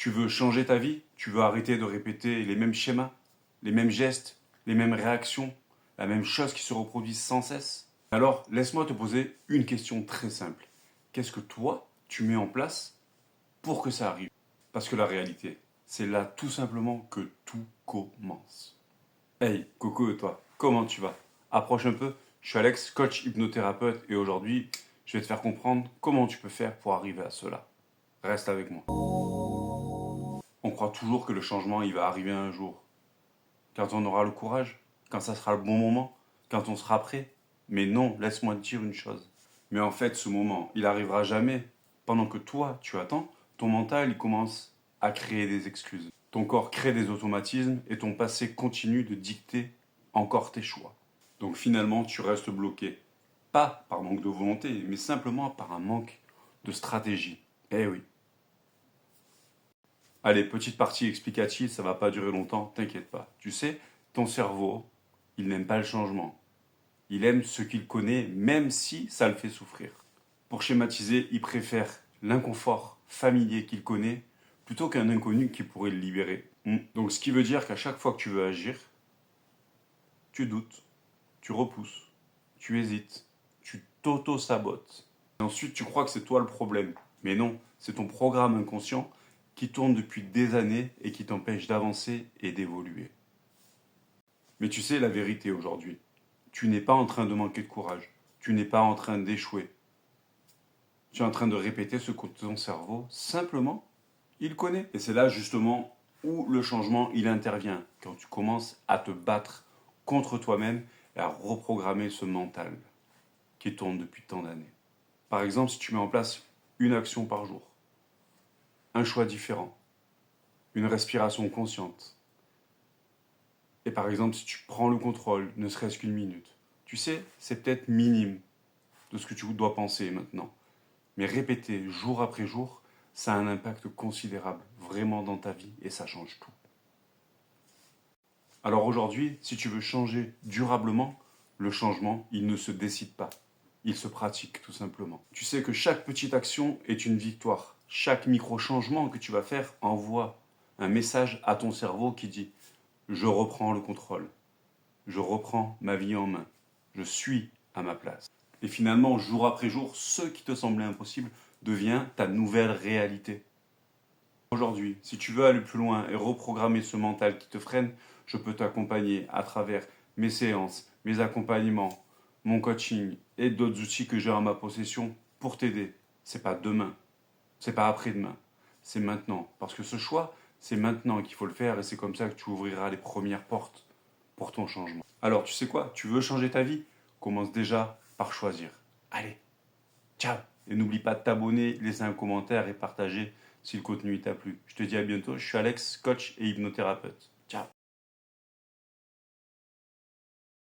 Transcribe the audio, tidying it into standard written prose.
Tu veux changer ta vie? Tu veux arrêter de répéter les mêmes schémas, les mêmes gestes, les mêmes réactions, la même chose qui se reproduit sans cesse? Alors, laisse-moi te poser une question très simple. Qu'est-ce que toi, tu mets en place pour que ça arrive? Parce que la réalité, c'est là tout simplement que tout commence. Hey, Coco et toi, comment tu vas? Approche un peu, je suis Alex, coach hypnothérapeute et aujourd'hui, je vais te faire comprendre comment tu peux faire pour arriver à cela. Reste avec moi. On croit toujours que le changement, il va arriver un jour. Quand on aura le courage, quand ça sera le bon moment, quand on sera prêt. Mais non, laisse-moi te dire une chose. Mais en fait, ce moment, il arrivera jamais. Pendant que toi, tu attends, ton mental, il commence à créer des excuses. Ton corps crée des automatismes et ton passé continue de dicter encore tes choix. Donc finalement, tu restes bloqué. Pas par manque de volonté, mais simplement par un manque de stratégie. Eh oui. Allez, petite partie explicative, ça va pas durer longtemps, t'inquiète pas. Tu sais, ton cerveau, il n'aime pas le changement. Il aime ce qu'il connaît, même si ça le fait souffrir. Pour schématiser, il préfère l'inconfort familier qu'il connaît plutôt qu'un inconnu qui pourrait le libérer. Donc ce qui veut dire qu'à chaque fois que tu veux agir, tu doutes, tu repousses, tu hésites, tu t'auto-sabotes. Et ensuite, tu crois que c'est toi le problème. Mais non, c'est ton programme inconscient qui tourne depuis des années et qui t'empêche d'avancer et d'évoluer. Mais tu sais la vérité aujourd'hui. Tu n'es pas en train de manquer de courage. Tu n'es pas en train d'échouer. Tu es en train de répéter ce que ton cerveau, simplement, il connaît. Et c'est là justement où le changement, il intervient. Quand tu commences à te battre contre toi-même et à reprogrammer ce mental qui tourne depuis tant d'années. Par exemple, si tu mets en place une action par jour, un choix différent, une respiration consciente, et par exemple, si tu prends le contrôle, ne serait-ce qu'une minute, tu sais, c'est peut-être minime de ce que tu dois penser maintenant. Mais répéter jour après jour, ça a un impact considérable, vraiment dans ta vie, et ça change tout. Alors aujourd'hui, si tu veux changer durablement, le changement, il ne se décide pas. Il se pratique tout simplement. Tu sais que chaque petite action est une victoire. Chaque micro-changement que tu vas faire envoie un message à ton cerveau qui dit « Je reprends le contrôle. Je reprends ma vie en main. Je suis à ma place. » Et finalement, jour après jour, ce qui te semblait impossible devient ta nouvelle réalité. Aujourd'hui, si tu veux aller plus loin et reprogrammer ce mental qui te freine, je peux t'accompagner à travers mes séances, mes accompagnements, mon coaching et d'autres outils que j'ai en ma possession pour t'aider. C'est pas demain, c'est pas après-demain, c'est maintenant. Parce que ce choix, c'est maintenant qu'il faut le faire et c'est comme ça que tu ouvriras les premières portes pour ton changement. Alors, tu sais quoi? Tu veux changer ta vie? Commence déjà par choisir. Allez, ciao! Et n'oublie pas de t'abonner, laisser un commentaire et partager si le contenu t'a plu. Je te dis à bientôt, je suis Alex, coach et hypnothérapeute. Ciao!